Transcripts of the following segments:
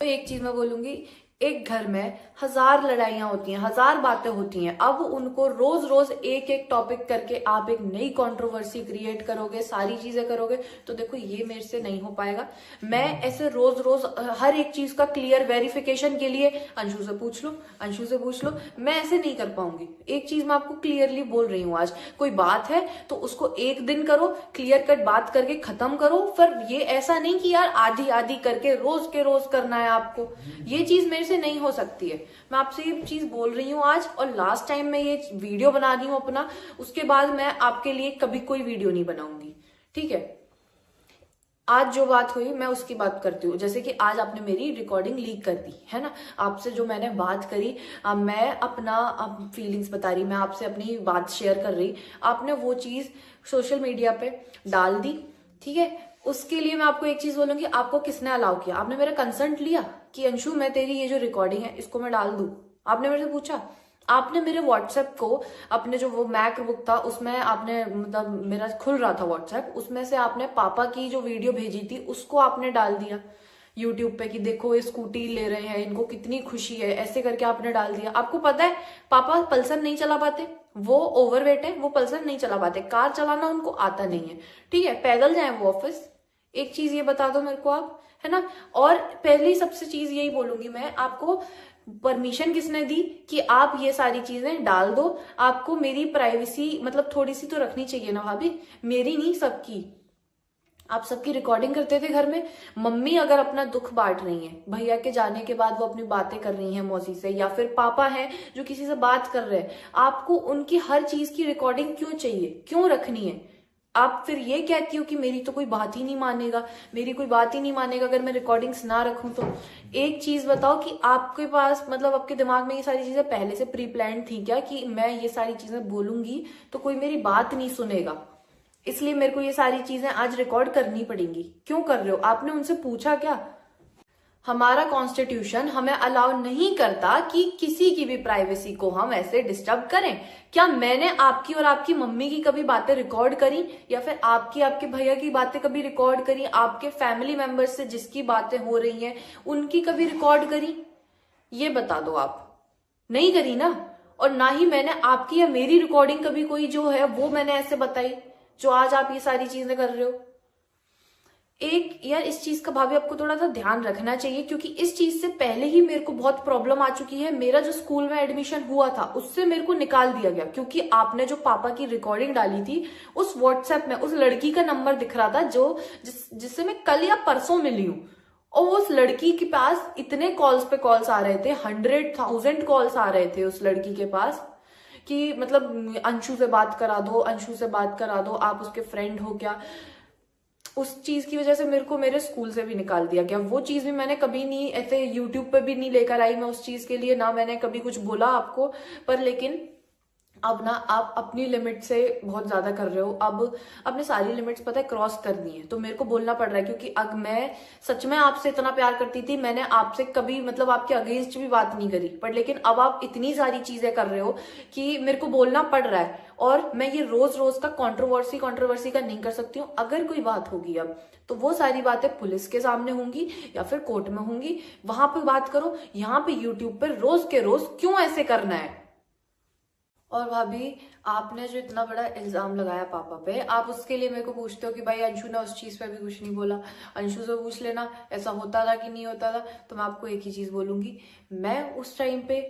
तो एक चीज मैं बोलूंगी, एक घर में हजार लड़ाइयां होती हैं, हजार बातें होती हैं। अब उनको रोज रोज एक एक टॉपिक करके आप एक नई कंट्रोवर्सी क्रिएट करोगे, सारी चीजें करोगे, तो देखो ये मेरे से नहीं हो पाएगा। मैं ऐसे रोज रोज हर एक चीज का क्लियर वेरिफिकेशन के लिए अंशु से पूछ लो, अंशु से पूछ लो, मैं ऐसे नहीं कर पाऊंगी। एक चीज मैं आपको क्लियरली बोल रही हूँ, आज कोई बात है तो उसको एक दिन करो, क्लियर कट बात करके खत्म करो। फिर ये ऐसा नहीं कि यार आधी आधी करके रोज के रोज करना है आपको, ये चीज मेरे से नहीं हो सकती है। मैं आपसे ये चीज बोल रही हूँ आज, और लास्ट टाइम मैं ये वीडियो बना रही हूँ अपना, उसके बाद मैं आपके लिए कभी कोई वीडियो नहीं बनाऊंगी, ठीक है। आज जो बात हुई मैं उसकी बात करती हूँ। जैसे कि आज आपने मेरी रिकॉर्डिंग लीक कर दी है ना, आपसे जो मैंने बात करी, मैं अपना फीलिंग्स बता रही, मैं आपसे अपनी बात शेयर कर रही, आपने वो चीज सोशल मीडिया पे डाल दी, ठीक है। उसके लिए मैं आपको एक चीज बोलूंगी, आपको किसने अलाउ किया? आपने मेरा कंसेंट लिया कि अंशु मैं तेरी ये जो रिकॉर्डिंग है इसको मैं डाल दूं? आपने मेरे से पूछा? आपने मेरे व्हाट्सएप को, अपने जो वो मैकबुक था उसमें आपने, मतलब मेरा खुल रहा था व्हाट्सएप, उसमें से आपने पापा की जो वीडियो भेजी थी उसको आपने डाल दिया यूट्यूब पे कि देखो ये स्कूटी ले रहे हैं, इनको कितनी खुशी है, ऐसे करके आपने डाल दिया। आपको पता है पापा पल्सर नहीं चला पाते, वो ओवरवेट है, वो पल्सर नहीं चला पाते, कार चलाना उनको आता नहीं है, ठीक है, पैदल जाए वो ऑफिस। एक चीज ये बता दो मेरे को आप, है ना। और पहली सबसे चीज यही बोलूंगी मैं आपको, परमिशन किसने दी कि आप ये सारी चीजें डाल दो? आपको मेरी प्राइवेसी मतलब थोड़ी सी तो रखनी चाहिए ना भाभी, मेरी नहीं सबकी। आप सबकी रिकॉर्डिंग करते थे घर में। मम्मी अगर अपना दुख बांट रही है, भैया के जाने के बाद वो अपनी बातें कर रही हैं मौसी से, या फिर पापा हैं जो किसी से बात कर रहे हैं, आपको उनकी हर चीज की रिकॉर्डिंग क्यों चाहिए, क्यों रखनी है? आप फिर ये कहती हो कि मेरी तो कोई बात ही नहीं मानेगा, मेरी कोई बात ही नहीं मानेगा अगर मैं रिकॉर्डिंग्स ना रखूं तो। एक चीज बताओ कि आपके पास मतलब आपके दिमाग में ये सारी चीजें पहले से प्री प्लान थी क्या कि मैं ये सारी चीजें बोलूंगी तो कोई मेरी बात नहीं सुनेगा, इसलिए मेरे को ये सारी चीजें आज रिकॉर्ड करनी पड़ेंगी? क्यों कर रहे हो? आपने उनसे पूछा क्या? हमारा कॉन्स्टिट्यूशन हमें अलाउ नहीं करता कि किसी की भी प्राइवेसी को हम ऐसे डिस्टर्ब करें। क्या मैंने आपकी और आपकी मम्मी की कभी बातें रिकॉर्ड करी, या फिर आपकी आपके भैया की बातें कभी रिकॉर्ड करी? आपके फैमिली मेंबर्स से जिसकी बातें हो रही हैं उनकी कभी रिकॉर्ड करी? ये बता दो आप। नहीं करी ना। और ना ही मैंने आपकी या मेरी रिकॉर्डिंग कभी कोई जो है वो मैंने ऐसे बताई जो आज आप ये सारी चीजें कर रहे हो। एक यार इस चीज का भाभी आपको थोड़ा सा ध्यान रखना चाहिए, क्योंकि इस चीज से पहले ही मेरे को बहुत प्रॉब्लम आ चुकी है। मेरा जो स्कूल में एडमिशन हुआ था उससे मेरे को निकाल दिया गया, क्योंकि आपने जो पापा की रिकॉर्डिंग डाली थी उस व्हाट्सएप में उस लड़की का नंबर दिख रहा था जो जिससे मैं कल या परसों मिली हूँ, और उस लड़की के पास इतने कॉल्स पे कॉल्स आ रहे थे, 100,000 कॉल्स आ रहे थे उस लड़की के पास कि मतलब अंशु से बात करा दो, अंशु से बात करा दो, आप उसके फ्रेंड हो क्या। उस चीज की वजह से मेरे को मेरे स्कूल से भी निकाल दिया गया। वो चीज भी मैंने कभी नहीं ऐसे यूट्यूब पे भी नहीं लेकर आई मैं उस चीज के लिए, ना मैंने कभी कुछ बोला आपको। पर लेकिन अब ना आप अपनी लिमिट से बहुत ज्यादा कर रहे हो। अब अपने सारी लिमिट्स पता है क्रॉस कर दी है, तो मेरे को बोलना पड़ रहा है, क्योंकि अब मैं सच में आपसे इतना प्यार करती थी, मैंने आपसे कभी मतलब आपके अगेंस्ट भी बात नहीं करी, पर लेकिन अब आप इतनी सारी चीजें कर रहे हो कि मेरे को बोलना पड़ रहा है। और मैं ये रोज रोज का कंट्रोवर्सी का नहीं कर सकती हूँ। अगर कोई बात होगी अब तो वो सारी बातें पुलिस के सामने होंगी या फिर कोर्ट में होंगी, वहां पे बात करो। यहाँ पे यूट्यूब पे रोज के रोज क्यों ऐसे करना है? और भाभी आपने जो इतना बड़ा इल्जाम लगाया पापा पे, आप उसके लिए मेरे को पूछते हो कि भाई अंशु ने उस चीज पे भी कुछ नहीं बोला, अंशु से पूछ लेना ऐसा होता था कि नहीं होता था। तो मैं आपको एक ही चीज बोलूंगी, मैं उस टाइम पे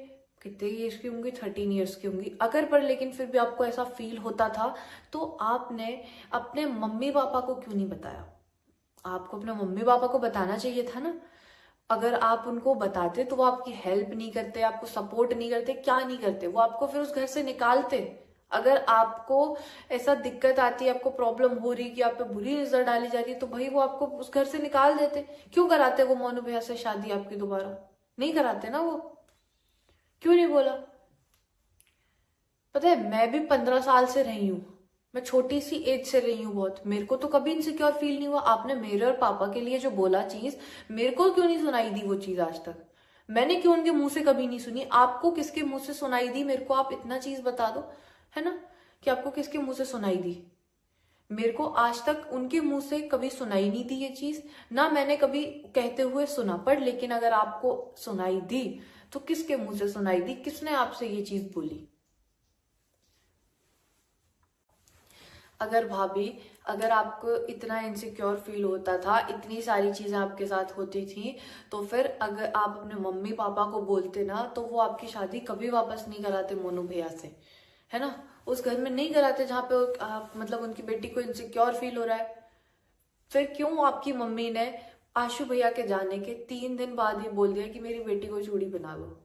कितने ईयर्स की होंगी, 13 ईयर्स की होंगी अगर, पर लेकिन फिर भी आपको ऐसा फील होता था तो आपने अपने मम्मी पापा को क्यों नहीं बताया? आपको अपने मम्मी पापा को बताना चाहिए था ना। अगर आप उनको बताते तो वो आपकी हेल्प नहीं करते, आपको सपोर्ट नहीं करते, क्या नहीं करते, वो आपको फिर उस घर से निकालते। अगर आपको ऐसा दिक्कत आती है, आपको प्रॉब्लम हो रही कि आप पे बुरी नजर डाली जा रही है, तो भाई वो आपको उस घर से निकाल देते। क्यों कराते वो मोनू भैया से शादी आपकी दोबारा? नहीं कराते ना वो। क्यों नहीं बोला? पता है मैं भी 15 साल से रही हूँ, मैं छोटी सी एज से रही हूँ बहुत, मेरे को तो कभी इनसिक्योर फील नहीं हुआ। आपने मेरे और पापा के लिए जो बोला चीज, मेरे को क्यों नहीं सुनाई दी वो चीज आज तक? मैंने क्यों उनके मुंह से कभी नहीं सुनी? आपको किसके मुंह से सुनाई दी? मेरे को आप इतना चीज बता दो, है ना, कि आपको किसके मुंह से सुनाई दी। मेरे को आज तक उनके मुंह से कभी सुनाई नहीं दी ये चीज, ना मैंने कभी कहते हुए सुना। पर लेकिन अगर आपको सुनाई दी तो किसके मुंह से सुनाई दी, किसने आपसे ये चीज बोली? अगर भाभी, अगर आपको इतना इनसिक्योर फील होता था, इतनी सारी चीजें आपके साथ होती थी, तो फिर अगर आप अपने मम्मी पापा को बोलते ना, तो वो आपकी शादी कभी वापस नहीं कराते मोनू भैया से, है ना। उस घर में नहीं कराते जहाँ पे मतलब उनकी बेटी को इनसिक्योर फील हो रहा है। फिर क्यों आपकी मम्मी ने आशु भैया के जाने के 3 दिन बाद ही बोल दिया कि मेरी बेटी को चूड़ी बना लो?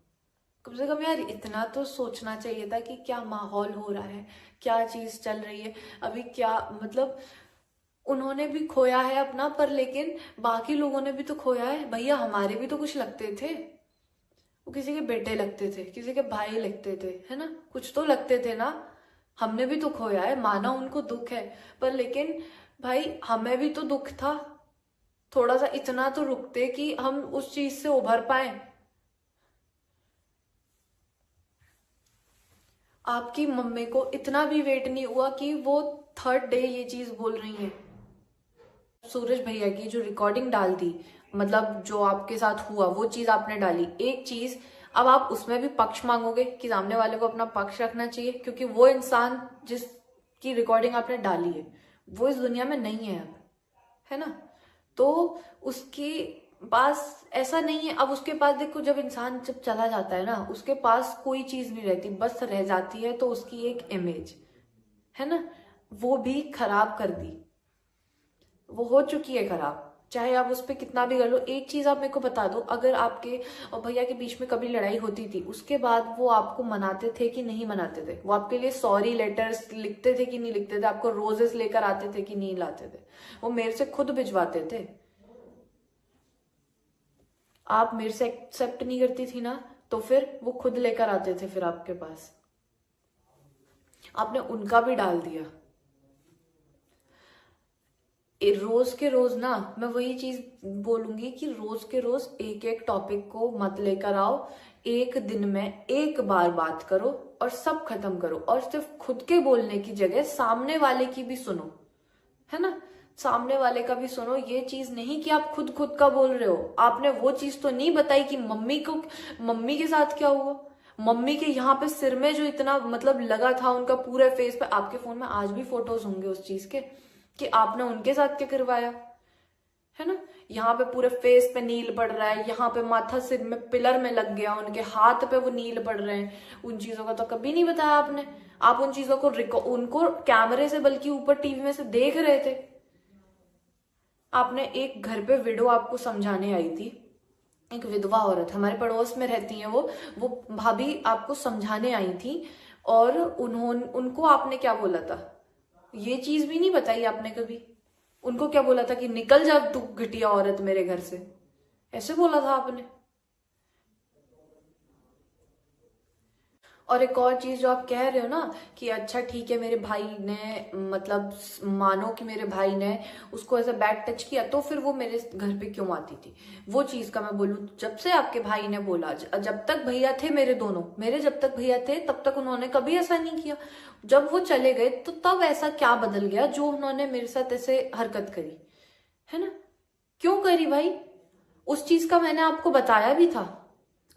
कम से कम यार इतना तो सोचना चाहिए था कि क्या माहौल हो रहा है, क्या चीज चल रही है अभी, क्या मतलब उन्होंने भी खोया है अपना, पर लेकिन बाकी लोगों ने भी तो खोया है भैया। हमारे भी तो कुछ लगते थे, वो किसी के बेटे लगते थे, किसी के भाई लगते थे, है ना, कुछ तो लगते थे ना। हमने भी तो खोया है, माना उनको दुख है, पर लेकिन भाई हमें भी तो दुख था। थोड़ा सा इतना तो रुकते कि हम उस चीज से उभर पाए। आपकी मम्मी को इतना भी वेट नहीं हुआ कि वो 3rd डे ये चीज बोल रही है। सूरज भैया की जो रिकॉर्डिंग डाल दी, मतलब जो आपके साथ हुआ वो चीज आपने डाली, एक चीज, अब आप उसमें भी पक्ष मांगोगे कि सामने वाले को अपना पक्ष रखना चाहिए, क्योंकि वो इंसान जिसकी रिकॉर्डिंग आपने डाली है वो इस दुनिया में नहीं है अब, है ना। तो उसके पास ऐसा नहीं है। अब उसके पास देखो, जब इंसान जब चला जाता है ना, उसके पास कोई चीज नहीं रहती, बस रह जाती है तो उसकी एक इमेज, है ना, वो भी खराब कर दी, वो हो चुकी है खराब। चाहे आप उस पर कितना भी कर लो। एक चीज आप मेरे को बता दो, अगर आपके और भैया के बीच में कभी लड़ाई होती थी, उसके बाद वो आपको मनाते थे कि नहीं मनाते थे? वो आपके लिए सॉरी लेटर्स लिखते थे कि नहीं लिखते थे? आपको रोजेस लेकर आते थे कि नहीं लाते थे? वो मेरे से खुद भिजवाते थे। आप मेरे से एक्सेप्ट नहीं करती थी ना, तो फिर वो खुद लेकर आते थे फिर आपके पास। आपने उनका भी डाल दिया। रोज के रोज ना, मैं वही चीज बोलूंगी कि रोज के रोज एक एक टॉपिक को मत लेकर आओ। एक दिन में एक बार बात करो और सब खत्म करो, और सिर्फ खुद के बोलने की जगह सामने वाले की भी सुनो, है ना। सामने वाले का भी सुनो। ये चीज नहीं कि आप खुद खुद का बोल रहे हो। आपने वो चीज तो नहीं बताई कि मम्मी के साथ क्या हुआ। मम्मी के यहाँ पे सिर में जो इतना मतलब लगा था उनका पूरे फेस पे, आपके फोन में आज भी फोटोज होंगे उस चीज के, कि आपने उनके साथ क्या करवाया, है ना। यहाँ पे पूरे फेस पे नील पड़ रहा है, यहाँ पे माथा सिर में पिलर में लग गया, उनके हाथ पे वो नील पड़ रहे हैं। उन चीजों का तो कभी नहीं बताया आपने। आप उन चीजों को उनको कैमरे से बल्कि ऊपर टीवी में से देख रहे थे। आपने एक घर पे विडो आपको समझाने आई थी, एक विधवा औरत हमारे पड़ोस में रहती है, वो भाभी आपको समझाने आई थी, और उनको आपने क्या बोला था, ये चीज भी नहीं बताई आपने कभी। उनको क्या बोला था कि निकल जा तू घटिया औरत मेरे घर से, ऐसे बोला था आपने। और एक और चीज जो आप कह रहे हो ना कि अच्छा ठीक है मेरे भाई ने, मतलब मानो कि मेरे भाई ने उसको ऐसा बैड टच किया, तो फिर वो मेरे घर पे क्यों आती थी? वो चीज का मैं बोलूं, जब से आपके भाई ने बोला, जब तक भैया थे मेरे दोनों, मेरे जब तक भैया थे तब तक उन्होंने कभी ऐसा नहीं किया। जब वो चले गए तो तब ऐसा क्या बदल गया जो उन्होंने मेरे साथ ऐसे हरकत करी, है ना। क्यों करी भाई? उस चीज का मैंने आपको बताया भी था।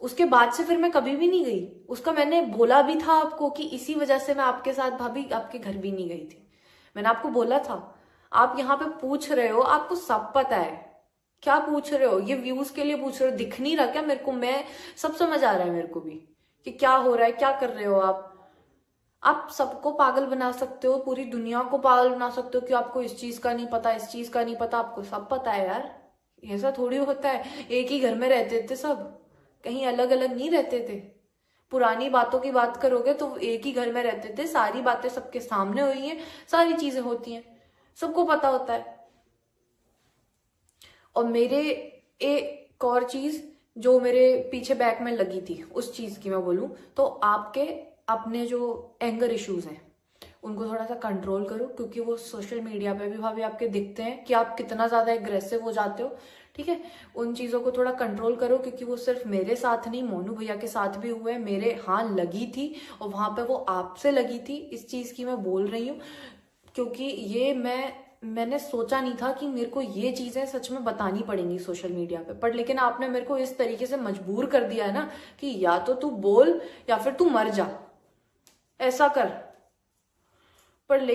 उसके बाद से फिर मैं कभी भी नहीं गई। उसका मैंने बोला भी था आपको कि इसी वजह से मैं आपके साथ भाभी आपके घर भी नहीं गई थी। मैंने आपको बोला था। आप यहाँ पे पूछ रहे हो, आपको सब पता है। क्या पूछ रहे हो? ये व्यूज के लिए पूछ रहे हो? दिख नहीं रहा क्या मेरे को? मैं सब समझ आ रहा है मेरे को भी कि क्या हो रहा है, क्या कर रहे हो आप। आप सबको पागल बना सकते हो, पूरी दुनिया को पागल बना सकते हो कि आपको इस चीज का नहीं पता, इस चीज का नहीं पता। आपको सब पता है यार, ऐसा थोड़ी होता है। एक ही घर में रहते थे सब, कहीं अलग अलग नहीं रहते थे। पुरानी बातों की बात करोगे तो एक ही घर में रहते थे, सारी बातें सबके सामने हुई हैं, सारी चीजें होती हैं, सबको पता होता है। और मेरे एक और चीज जो मेरे पीछे बैक में लगी थी, उस चीज की मैं बोलूं तो आपके अपने जो एंगर इश्यूज हैं उनको थोड़ा सा कंट्रोल करो, क्योंकि वो सोशल मीडिया पे भी भाभी आपके दिखते हैं कि आप कितना ज्यादा एग्रेसिव हो जाते हो। ठीक है, उन चीजों को थोड़ा कंट्रोल करो, क्योंकि वो सिर्फ मेरे साथ नहीं, मोनू भैया के साथ भी हुए। मेरे हाँ लगी थी, और वहां पे वो आपसे लगी थी, इस चीज की मैं बोल रही हूँ। क्योंकि ये मैंने सोचा नहीं था कि मेरे को ये चीजें सच में बतानी पड़ेंगी सोशल मीडिया पे, पर लेकिन आपने मेरे को इस तरीके से मजबूर कर दिया है ना कि या तो तू बोल या फिर तू मर जा, ऐसा कर। पर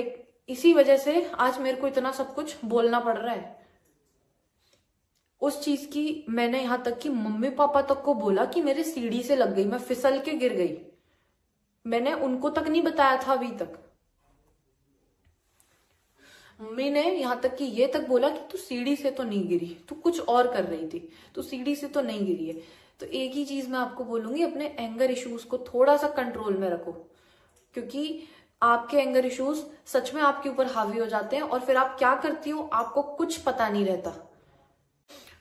इसी वजह से आज मेरे को इतना सब कुछ बोलना पड़ रहा है। उस चीज की मैंने यहां तक कि मम्मी पापा तक को बोला कि मेरे सीढ़ी से लग गई, मैं फिसल के गिर गई। मैंने उनको तक नहीं बताया था अभी तक। मम्मी ने यहां तक कि ये तक बोला कि तू सीढ़ी से तो नहीं गिरी, तू कुछ और कर रही थी, तू सीढ़ी से तो नहीं गिरी है। तो एक ही चीज मैं आपको बोलूंगी, अपने एंगर इश्यूज को थोड़ा सा कंट्रोल में रखो, क्योंकि आपके एंगर इश्यूज सच में आपके ऊपर हावी हो जाते हैं और फिर आप क्या करती हो आपको कुछ पता नहीं रहता।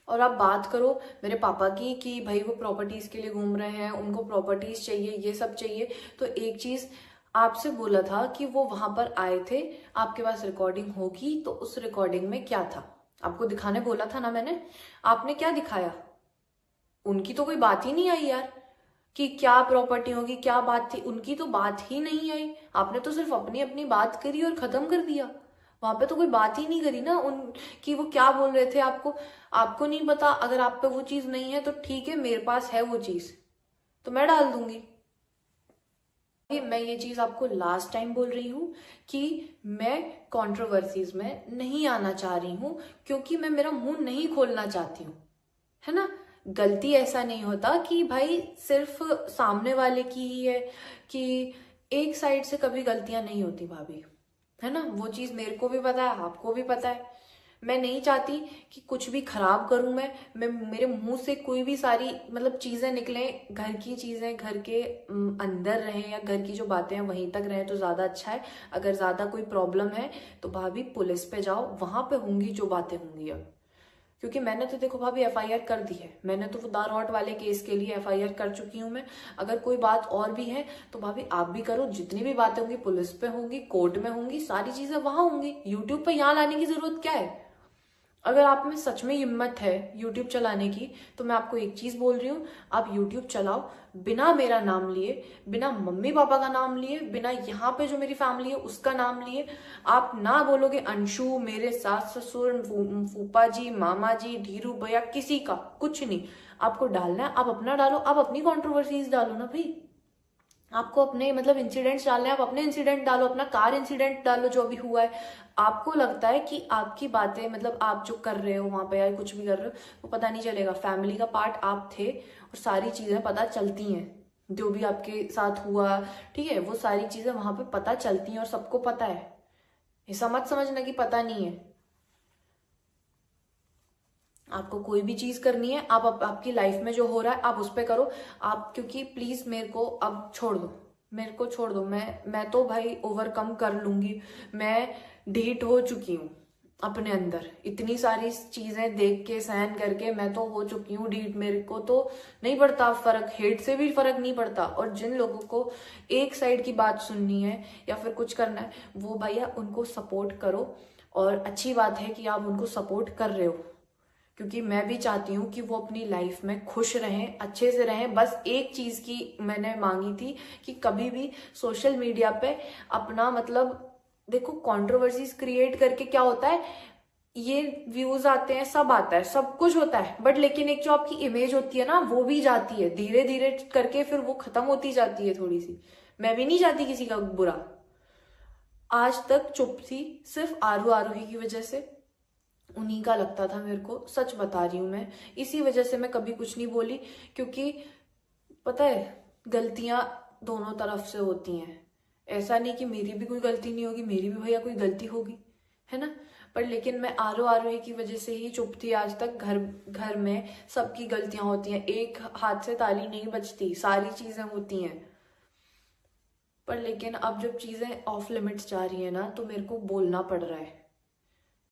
और आप बात करो मेरे पापा की कि भाई वो प्रॉपर्टीज के लिए घूम रहे हैं, उनको प्रॉपर्टीज चाहिए, ये सब चाहिए, तो एक चीज आपसे बोला था कि वो वहां पर आए थे, आपके पास रिकॉर्डिंग होगी, तो उस रिकॉर्डिंग में क्या था आपको दिखाने बोला था ना मैंने, आपने क्या दिखाया? उनकी तो कोई बात ही नहीं आई यार कि क्या प्रॉपर्टी होगी, क्या बात थी, उनकी तो बात ही नहीं आई। आपने तो सिर्फ अपनी अपनी बात करी और खत्म कर दिया, वहां पे तो कोई बात ही नहीं करी ना उन कि वो क्या बोल रहे थे। आपको नहीं पता, अगर आप पे वो चीज नहीं है तो ठीक है, मेरे पास है वो चीज तो मैं डाल दूंगी। मैं ये चीज आपको लास्ट टाइम बोल रही हूँ कि मैं कंट्रोवर्सीज में नहीं आना चाह रही हूँ, क्योंकि मैं मेरा मुंह नहीं खोलना चाहती हूँ, है ना। गलती ऐसा नहीं होता कि भाई सिर्फ सामने वाले की ही है, कि एक साइड से कभी गलतियां नहीं होती भाभी, है ना। वो चीज मेरे को भी पता है, आपको भी पता है। मैं नहीं चाहती कि कुछ भी खराब करूं मैं मेरे मुंह से कोई भी सारी मतलब चीजें निकले, घर की चीजें घर के अंदर रहें, या घर की जो बातें हैं वहीं तक रहें तो ज्यादा अच्छा है। अगर ज्यादा कोई प्रॉब्लम है तो भाभी पुलिस पे जाओ, वहां पे होंगी जो बातें होंगी। अब क्योंकि मैंने तो देखो भाभी एफआईआर कर दी है, मैंने तो वो दारौट वाले केस के लिए एफआईआर कर चुकी हूँ मैं। अगर कोई बात और भी है तो भाभी आप भी करो, जितनी भी बातें होंगी पुलिस पे होंगी, कोर्ट में होंगी, सारी चीजें वहां होंगी। यूट्यूब पे यहाँ लाने की जरूरत क्या है? अगर आप में सच में हिम्मत है यूट्यूब चलाने की, तो मैं आपको एक चीज बोल रही हूँ, आप यूट्यूब चलाओ बिना मेरा नाम लिए, बिना मम्मी पापा का नाम लिए, बिना यहाँ पे जो मेरी फैमिली है उसका नाम लिए। आप ना बोलोगे अंशु, मेरे सास ससुर, फूफा जी, मामा जी, धीरू भैया, किसी का कुछ नहीं। आपको डालना है आप अपना डालो, आप अपनी कॉन्ट्रोवर्सीज डालो ना भाई। आपको अपने मतलब इंसिडेंट्स डालने हैं, आप अपने इंसिडेंट डालो, अपना कार इंसिडेंट डालो जो अभी हुआ है। आपको लगता है कि आपकी बातें मतलब आप जो कर रहे हो वहां पे या कुछ भी कर रहे हो वो पता नहीं चलेगा, फैमिली का पार्ट आप थे और सारी चीजें पता चलती हैं, जो भी आपके साथ हुआ, ठीक है, वो सारी चीजें वहां पे पता चलती हैं और सबको पता है। ऐसा मत समझना कि पता नहीं है। आपको कोई भी चीज करनी है, आपकी लाइफ में जो हो रहा है आप उस पर करो आप, क्योंकि प्लीज मेरे को अब छोड़ दो, मेरे को छोड़ दो। मैं तो भाई ओवरकम कर लूंगी, मैं ढीठ हो चुकी हूँ अपने अंदर, इतनी सारी चीजें देख के सहन करके मैं तो हो चुकी हूँ ढीठ। मेरे को तो नहीं पड़ता फर्क, हेट से भी फर्क नहीं पड़ता। और जिन लोगों को एक साइड की बात सुननी है या फिर कुछ करना है, वो भैया उनको सपोर्ट करो। और अच्छी बात है कि आप उनको सपोर्ट कर रहे हो, क्योंकि मैं भी चाहती हूँ कि वो अपनी लाइफ में खुश रहें, अच्छे से रहें। बस एक चीज की मैंने मांगी थी कि कभी भी सोशल मीडिया पे अपना मतलब देखो कंट्रोवर्सीज क्रिएट करके क्या होता है, ये व्यूज आते हैं, सब आता है, सब कुछ होता है, बट लेकिन एक जो आपकी इमेज होती है ना वो भी जाती है धीरे धीरे करके, फिर वो खत्म होती जाती है थोड़ी सी। मैं भी नहीं चाहती किसी का बुरा। आज तक चुप थी सिर्फ आरू आरोही की वजह से, उन्हीं का लगता था मेरे को, सच बता रही हूं मैं। इसी वजह से मैं कभी कुछ नहीं बोली, क्योंकि पता है गलतियां दोनों तरफ से होती हैं। ऐसा नहीं कि मेरी भी कोई गलती नहीं होगी, मेरी भी भैया कोई गलती होगी, है ना। पर लेकिन मैं आरोही की वजह से ही चुप थी आज तक। घर घर में सबकी गलतियां होती हैं, एक हाथ से ताली नहीं बजती, सारी चीजें होती हैं। पर लेकिन अब जब चीजें ऑफ लिमिट्स जा रही है ना, तो मेरे को बोलना पड़ रहा है।